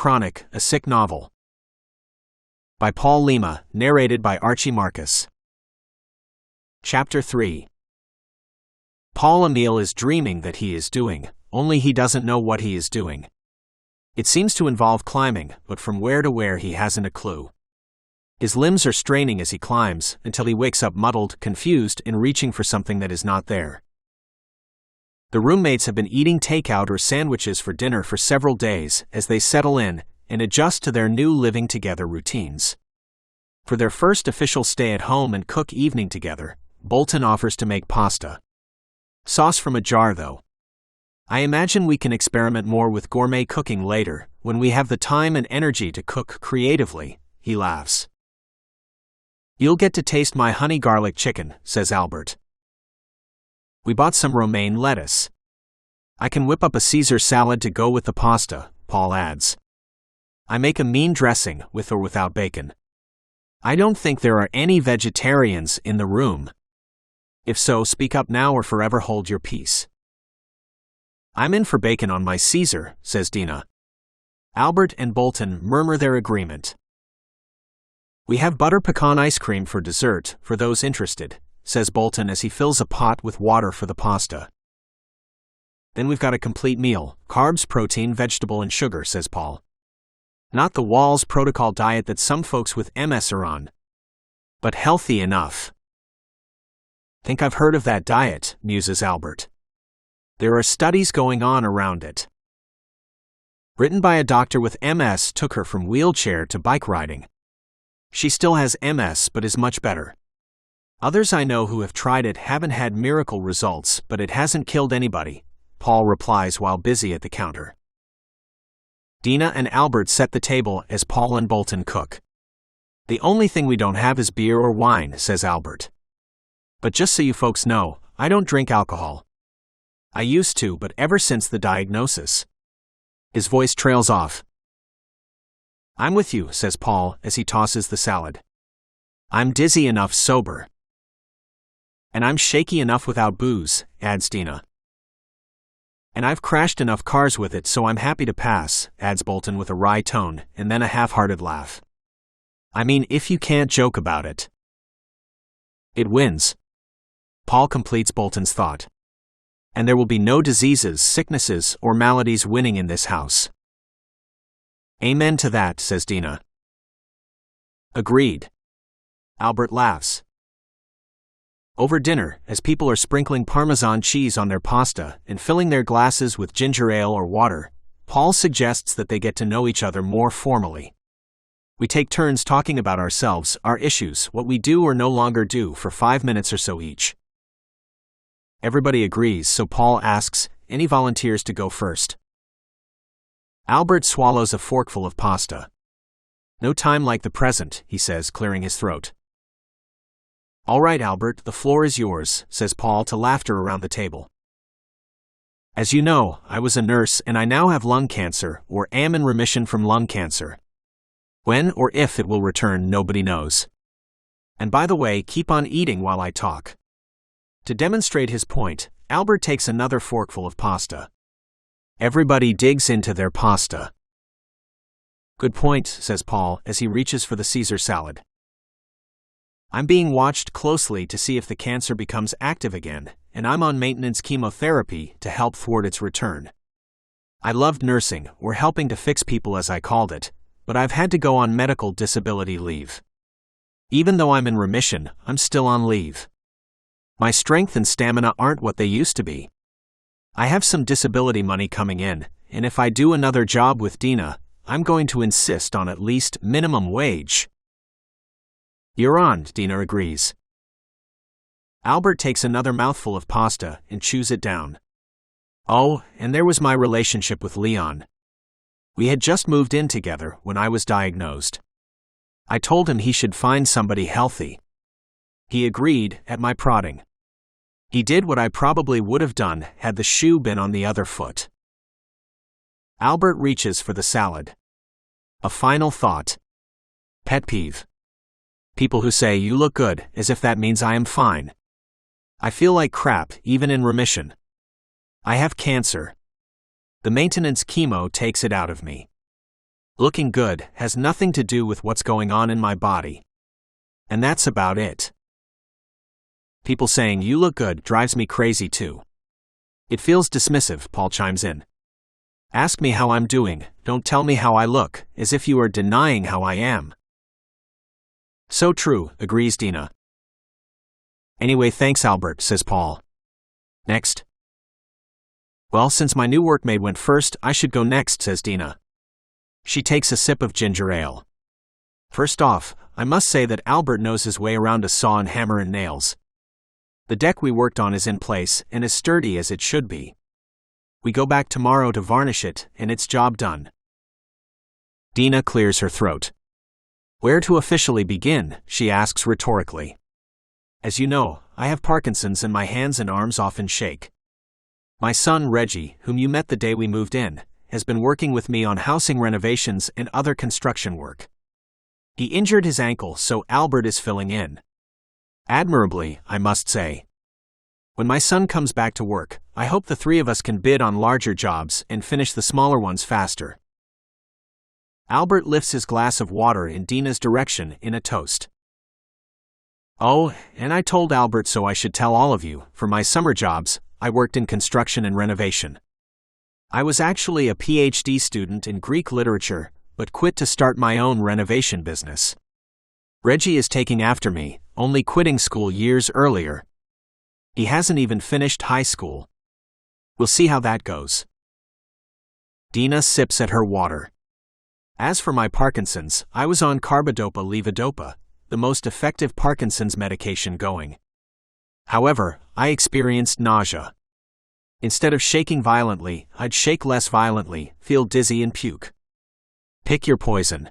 Chronic, a Sick Novel. By Paul Lima, narrated by Archie Marcus. Chapter 3. Paul Emile is dreaming that he is doing, only he doesn't know what he is doing. It seems to involve climbing, but from where to where he hasn't a clue. His limbs are straining as he climbs, until he wakes up muddled, confused, and reaching for something that is not there. The roommates have been eating takeout or sandwiches for dinner for several days as they settle in and adjust to their new living together routines. For their first official stay at home and cook evening together, Bolton offers to make pasta. Sauce from a jar, though. I imagine we can experiment more with gourmet cooking later, when we have the time and energy to cook creatively, he laughs. You'll get to taste my honey garlic chicken, says Albert. We bought some romaine lettuce. I can whip up a Caesar salad to go with the pasta, Paul adds. I make a mean dressing, with or without bacon. I don't think there are any vegetarians in the room. If so, speak up now or forever hold your peace. I'm in for bacon on my Caesar, says Dina. Albert and Bolton murmur their agreement. We have butter pecan ice cream for dessert, for those interested, says Bolton as he fills a pot with water for the pasta. Then we've got a complete meal, carbs, protein, vegetable, and sugar, says Paul. Not the Walls protocol diet that some folks with MS are on. But healthy enough. Think I've heard of that diet, muses Albert. There are studies going on around it. Written by a doctor with MS took her from wheelchair to bike riding. She still has MS but is much better. Others I know who have tried it haven't had miracle results, but it hasn't killed anybody, Paul replies while busy at the counter. Dina and Albert set the table as Paul and Bolton cook. The only thing we don't have is beer or wine, says Albert. But just so you folks know, I don't drink alcohol. I used to, but ever since the diagnosis. His voice trails off. I'm with you, says Paul as he tosses the salad. I'm dizzy enough sober. And I'm shaky enough without booze, adds Dina. And I've crashed enough cars with it, so I'm happy to pass, adds Bolton with a wry tone, and then a half-hearted laugh. I mean, if you can't joke about it. It wins. Paul completes Bolton's thought. And there will be no diseases, sicknesses, or maladies winning in this house. Amen to that, says Dina. Agreed. Albert laughs. Over dinner, as people are sprinkling Parmesan cheese on their pasta and filling their glasses with ginger ale or water, Paul suggests that they get to know each other more formally. We take turns talking about ourselves, our issues, what we do or no longer do for 5 minutes or so each. Everybody agrees, so Paul asks, any volunteers to go first? Albert swallows a forkful of pasta. No time like the present, he says, clearing his throat. All right, Albert, the floor is yours, says Paul to laughter around the table. As you know, I was a nurse and I now have lung cancer, or am in remission from lung cancer. When or if it will return, nobody knows. And by the way, keep on eating while I talk. To demonstrate his point, Albert takes another forkful of pasta. Everybody digs into their pasta. Good point, says Paul as he reaches for the Caesar salad. I'm being watched closely to see if the cancer becomes active again, and I'm on maintenance chemotherapy to help thwart its return. I loved nursing, or helping to fix people as I called it, but I've had to go on medical disability leave. Even though I'm in remission, I'm still on leave. My strength and stamina aren't what they used to be. I have some disability money coming in, and if I do another job with Dina, I'm going to insist on at least minimum wage. You're on, Dina agrees. Albert takes another mouthful of pasta and chews it down. Oh, and there was my relationship with Leon. We had just moved in together when I was diagnosed. I told him he should find somebody healthy. He agreed, at my prodding. He did what I probably would have done had the shoe been on the other foot. Albert reaches for the salad. A final thought. Pet peeve. People who say you look good, as if that means I am fine. I feel like crap, even in remission. I have cancer. The maintenance chemo takes it out of me. Looking good has nothing to do with what's going on in my body. And that's about it. People saying you look good drives me crazy too. It feels dismissive, Paul chimes in. Ask me how I'm doing, don't tell me how I look, as if you are denying how I am. So true, agrees Dina. Anyway, thanks Albert, says Paul. Next. Well, since my new workmate went first, I should go next, says Dina. She takes a sip of ginger ale. First off, I must say that Albert knows his way around a saw and hammer and nails. The deck we worked on is in place and as sturdy as it should be. We go back tomorrow to varnish it, and it's job done. Dina clears her throat. Where to officially begin, she asks rhetorically. As you know, I have Parkinson's and my hands and arms often shake. My son Reggie, whom you met the day we moved in, has been working with me on housing renovations and other construction work. He injured his ankle, so Albert is filling in. Admirably, I must say. When my son comes back to work, I hope the three of us can bid on larger jobs and finish the smaller ones faster. Albert lifts his glass of water in Dina's direction in a toast. Oh, and I told Albert so I should tell all of you, for my summer jobs, I worked in construction and renovation. I was actually a PhD student in Greek literature, but quit to start my own renovation business. Reggie is taking after me, only quitting school years earlier. He hasn't even finished high school. We'll see how that goes. Dina sips at her water. As for my Parkinson's, I was on carbidopa-levodopa, the most effective Parkinson's medication going. However, I experienced nausea. Instead of shaking violently, I'd shake less violently, feel dizzy and puke. Pick your poison.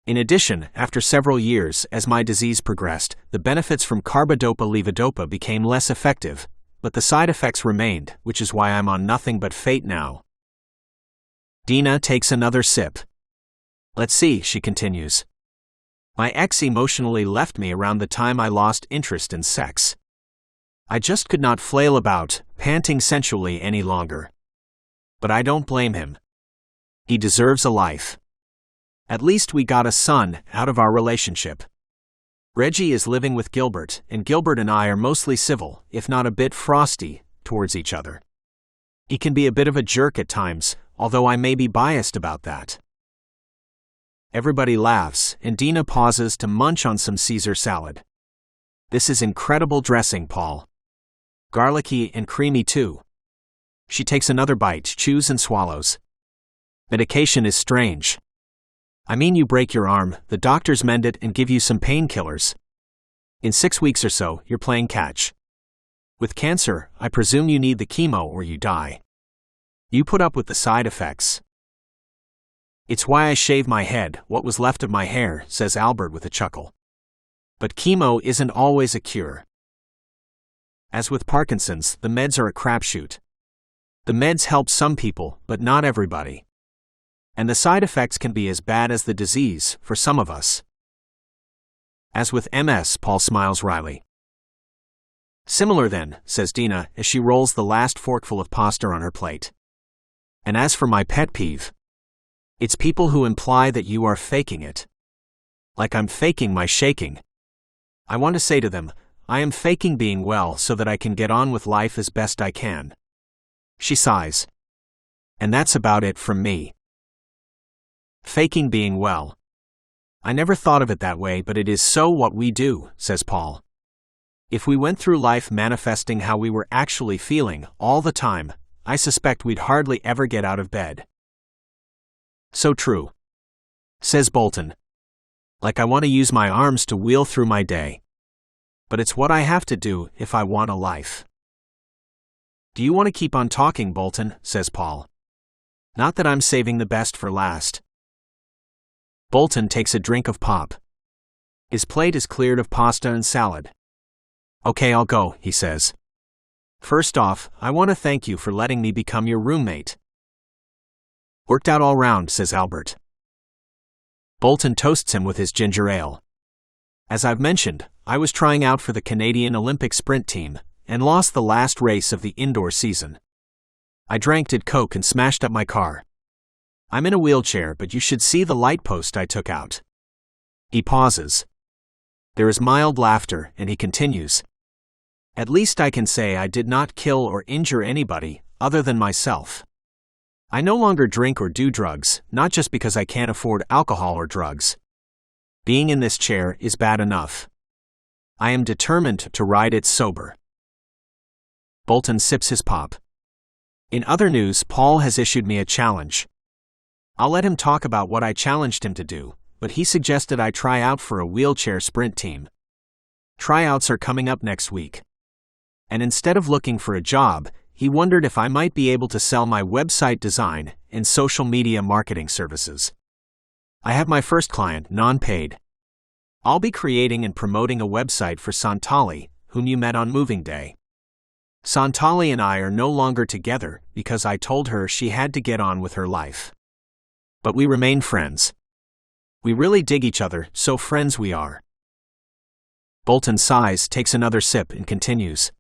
In addition, after several years, as my disease progressed, the benefits from carbidopa-levodopa became less effective, but the side effects remained, which is why I'm on nothing but fate now. Dina takes another sip. Let's see, she continues. My ex emotionally left me around the time I lost interest in sex. I just could not flail about, panting sensually any longer. But I don't blame him. He deserves a life. At least we got a son out of our relationship. Reggie is living with Gilbert, and Gilbert and I are mostly civil, if not a bit frosty, towards each other. He can be a bit of a jerk at times, although I may be biased about that. Everybody laughs, and Dina pauses to munch on some Caesar salad. This is incredible dressing, Paul. Garlicky and creamy too. She takes another bite, chews and swallows. Medication is strange. I mean, you break your arm, the doctors mend it and give you some painkillers. In 6 weeks or so, you're playing catch. With cancer, I presume you need the chemo or you die. You put up with the side effects. It's why I shave my head, what was left of my hair, says Albert with a chuckle. But chemo isn't always a cure. As with Parkinson's, the meds are a crapshoot. The meds help some people, but not everybody. And the side effects can be as bad as the disease, for some of us. As with MS, Paul smiles wryly. Similar then, says Dina, as she rolls the last forkful of pasta on her plate. And as for my pet peeve, it's people who imply that you are faking it. Like I'm faking my shaking. I want to say to them, I am faking being well so that I can get on with life as best I can. She sighs. And that's about it from me. Faking being well. I never thought of it that way, but it is so what we do, says Paul. If we went through life manifesting how we were actually feeling all the time, I suspect we'd hardly ever get out of bed. So true. Says Bolton. Like I want to use my arms to wheel through my day. But it's what I have to do if I want a life. Do you want to keep on talking, Bolton? Says Paul. Not that I'm saving the best for last. Bolton takes a drink of pop. His plate is cleared of pasta and salad. Okay, I'll go, he says. First off, I want to thank you for letting me become your roommate. Worked out all round, says Albert. Bolton toasts him with his ginger ale. As I've mentioned, I was trying out for the Canadian Olympic sprint team, and lost the last race of the indoor season. I drank Coke and smashed up my car. I'm in a wheelchair, but you should see the light post I took out. He pauses. There is mild laughter, and he continues. At least I can say I did not kill or injure anybody, other than myself. I no longer drink or do drugs, not just because I can't afford alcohol or drugs. Being in this chair is bad enough. I am determined to ride it sober. Bolton sips his pop. In other news, Paul has issued me a challenge. I'll let him talk about what I challenged him to do, but he suggested I try out for a wheelchair sprint team. Tryouts are coming up next week. And instead of looking for a job, he wondered if I might be able to sell my website design and social media marketing services. I have my first client, non-paid. I'll be creating and promoting a website for Santali, whom you met on moving day. Santali and I are no longer together because I told her she had to get on with her life. But we remain friends. We really dig each other, so friends we are. Bolton sighs, takes another sip, and continues.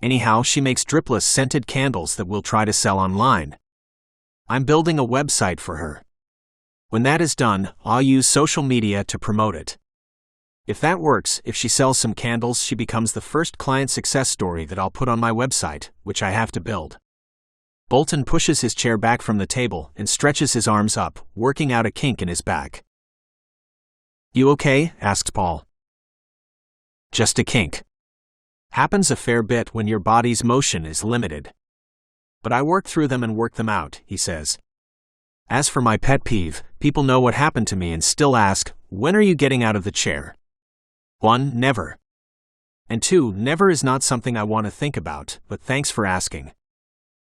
Anyhow, she makes dripless scented candles that we'll try to sell online. I'm building a website for her. When that is done, I'll use social media to promote it. If that works, if she sells some candles, she becomes the first client success story that I'll put on my website, which I have to build. Bolton pushes his chair back from the table and stretches his arms up, working out a kink in his back. You okay? Asks Paul. Just a kink. Happens a fair bit when your body's motion is limited. But I work through them and work them out, he says. As for my pet peeve, people know what happened to me and still ask, when are you getting out of the chair? 1. Never. And 2. Never is not something I want to think about, but thanks for asking.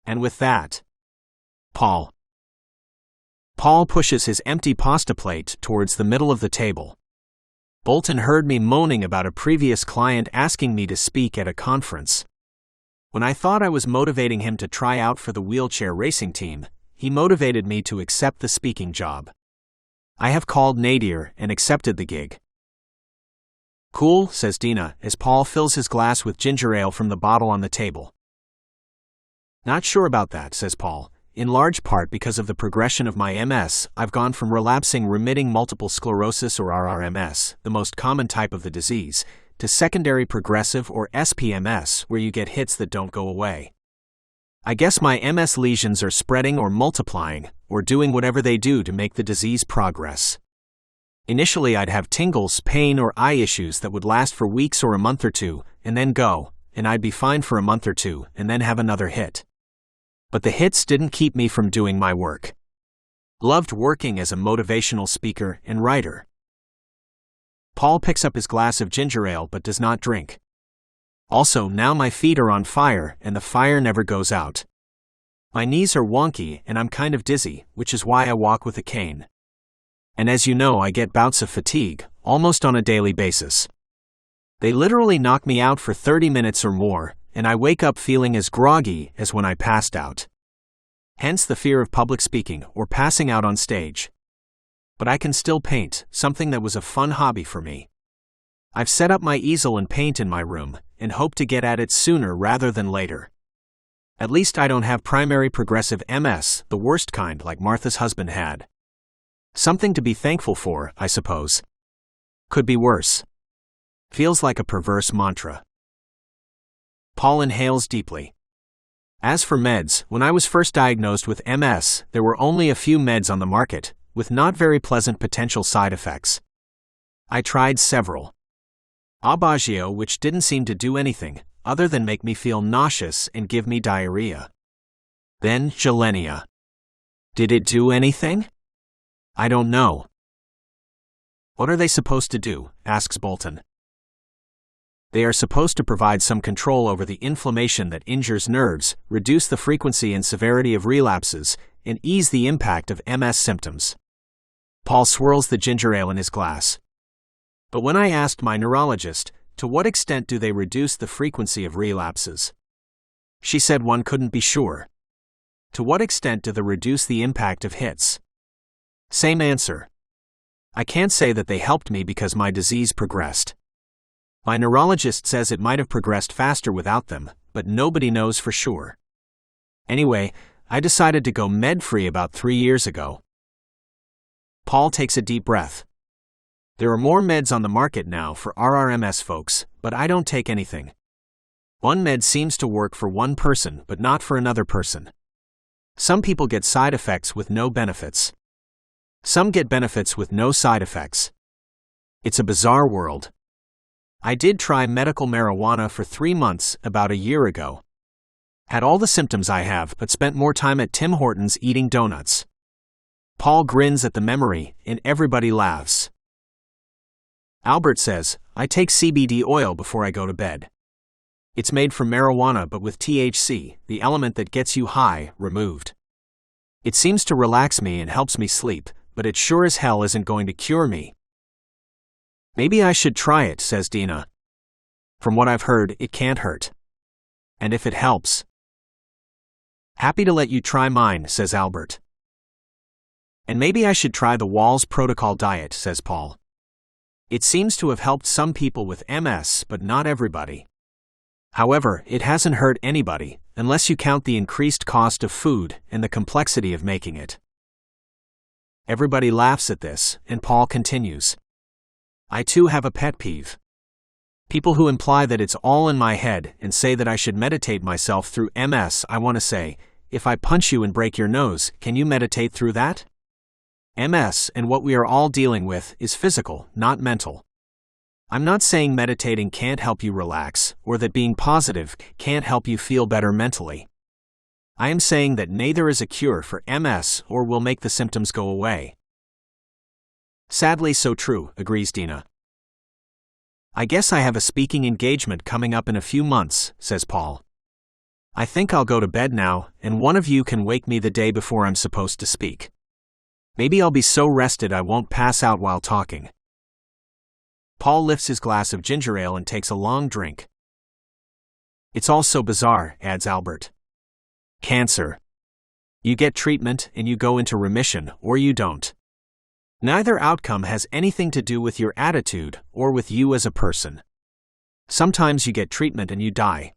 And with that, Paul pushes his empty pasta plate towards the middle of the table. Bolton heard me moaning about a previous client asking me to speak at a conference. When I thought I was motivating him to try out for the wheelchair racing team, he motivated me to accept the speaking job. I have called Nadir and accepted the gig. Cool, says Dina, as Paul fills his glass with ginger ale from the bottle on the table. Not sure about that, says Paul. In large part because of the progression of my MS, I've gone from relapsing remitting multiple sclerosis or RRMS, the most common type of the disease, to secondary progressive or SPMS, where you get hits that don't go away. I guess my MS lesions are spreading or multiplying, or doing whatever they do to make the disease progress. Initially I'd have tingles, pain or eye issues that would last for weeks or a month or two, and then go, and I'd be fine for a month or two, and then have another hit. But the hits didn't keep me from doing my work. Loved working as a motivational speaker and writer. Paul picks up his glass of ginger ale but does not drink. Also, now my feet are on fire and the fire never goes out. My knees are wonky and I'm kind of dizzy, which is why I walk with a cane. And as you know, I get bouts of fatigue, almost on a daily basis. They literally knock me out for 30 minutes or more, and I wake up feeling as groggy as when I passed out. Hence the fear of public speaking or passing out on stage. But I can still paint, something that was a fun hobby for me. I've set up my easel and paint in my room, and hope to get at it sooner rather than later. At least I don't have primary progressive MS, the worst kind like Martha's husband had. Something to be thankful for, I suppose. Could be worse. Feels like a perverse mantra. Paul inhales deeply. As for meds, when I was first diagnosed with MS, there were only a few meds on the market, with not very pleasant potential side effects. I tried several. Aubagio, which didn't seem to do anything, other than make me feel nauseous and give me diarrhea. Then Gilenya. Did it do anything? I don't know. What are they supposed to do? Asks Bolton. They are supposed to provide some control over the inflammation that injures nerves, reduce the frequency and severity of relapses, and ease the impact of MS symptoms. Paul swirls the ginger ale in his glass. But when I asked my neurologist, to what extent do they reduce the frequency of relapses? She said one couldn't be sure. To what extent do they reduce the impact of hits? Same answer. I can't say that they helped me because my disease progressed. My neurologist says it might have progressed faster without them, but nobody knows for sure. Anyway, I decided to go med-free about 3 years ago. Paul takes a deep breath. There are more meds on the market now for RRMS folks, but I don't take anything. One med seems to work for one person but not for another person. Some people get side effects with no benefits. Some get benefits with no side effects. It's a bizarre world. I did try medical marijuana for 3 months about a year ago. Had all the symptoms I have but spent more time at Tim Hortons eating donuts. Paul grins at the memory and everybody laughs. Albert says, I take CBD oil before I go to bed. It's made from marijuana but with THC, the element that gets you high, removed. It seems to relax me and helps me sleep, but it sure as hell isn't going to cure me. Maybe I should try it, says Dina. From what I've heard, it can't hurt. And if it helps. Happy to let you try mine, says Albert. And maybe I should try the Walls Protocol diet, says Paul. It seems to have helped some people with MS, but not everybody. However, it hasn't hurt anybody, unless you count the increased cost of food and the complexity of making it. Everybody laughs at this, and Paul continues. I too have a pet peeve. People who imply that it's all in my head and say that I should meditate myself through MS. I want to say, if I punch you and break your nose, can you meditate through that? MS and what we are all dealing with is physical, not mental. I'm not saying meditating can't help you relax, or that being positive can't help you feel better mentally. I am saying that neither is a cure for MS or will make the symptoms go away. Sadly so true, agrees Dina. I guess I have a speaking engagement coming up in a few months, says Paul. I think I'll go to bed now, and one of you can wake me the day before I'm supposed to speak. Maybe I'll be so rested I won't pass out while talking. Paul lifts his glass of ginger ale and takes a long drink. It's all so bizarre, adds Albert. Cancer. You get treatment and you go into remission, or you don't. Neither outcome has anything to do with your attitude or with you as a person. Sometimes you get treatment and you die.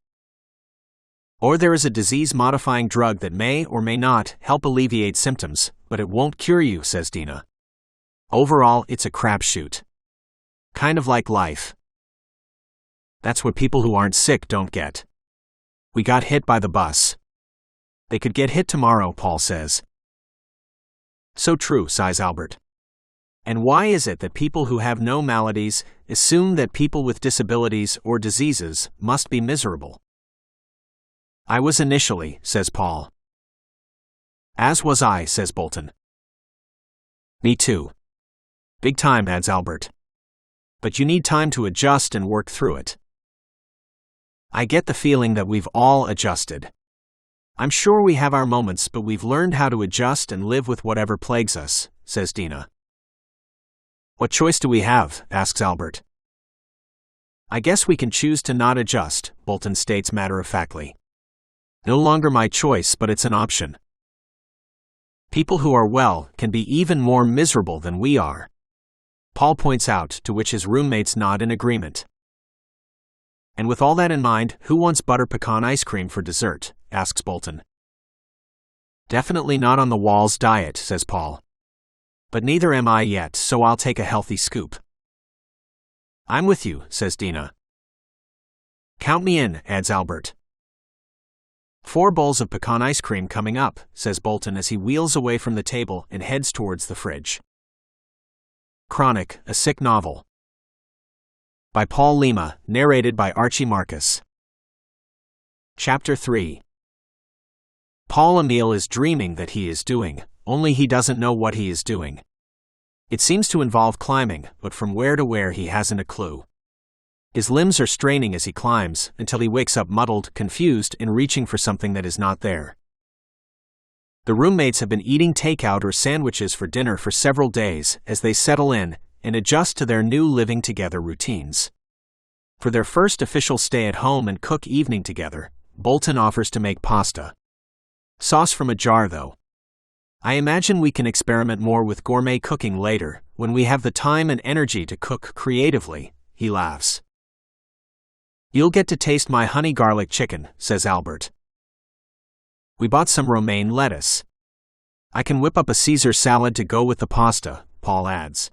Or there is a disease-modifying drug that may or may not help alleviate symptoms, but it won't cure you, says Dina. Overall, it's a crapshoot. Kind of like life. That's what people who aren't sick don't get. We got hit by the bus. They could get hit tomorrow, Paul says. So true, sighs Albert. And why is it that people who have no maladies assume that people with disabilities or diseases must be miserable? I was initially, says Paul. As was I, says Bolton. Me too. Big time, adds Albert. But you need time to adjust and work through it. I get the feeling that we've all adjusted. I'm sure we have our moments, but we've learned how to adjust and live with whatever plagues us, says Dina. What choice do we have? Asks Albert. I guess we can choose to not adjust, Bolton states matter-of-factly. No longer my choice, but it's an option. People who are well can be even more miserable than we are. Paul points out, to which his roommates nod in agreement. And with all that in mind, who wants butter pecan ice cream for dessert? Asks Bolton. Definitely not on the Walls diet, says Paul. But neither am I yet, so I'll take a healthy scoop. I'm with you, says Dina. Count me in, adds Albert. 4 bowls of pecan ice cream coming up, says Bolton as he wheels away from the table and heads towards the fridge. Chronic, a Sick Novel. By Paul Lima, narrated by Archie Marcus. Chapter 3. Paul Emile is dreaming that he is doing, only he doesn't know what he is doing. It seems to involve climbing, but from where to where he hasn't a clue. His limbs are straining as he climbs, until he wakes up muddled, confused, and reaching for something that is not there. The roommates have been eating takeout or sandwiches for dinner for several days as they settle in and adjust to their new living together routines. For their first official stay at home and cook evening together, Bolton offers to make pasta. Sauce from a jar, though. I imagine we can experiment more with gourmet cooking later, when we have the time and energy to cook creatively, he laughs. You'll get to taste my honey garlic chicken, says Albert. We bought some romaine lettuce. I can whip up a Caesar salad to go with the pasta, Paul adds.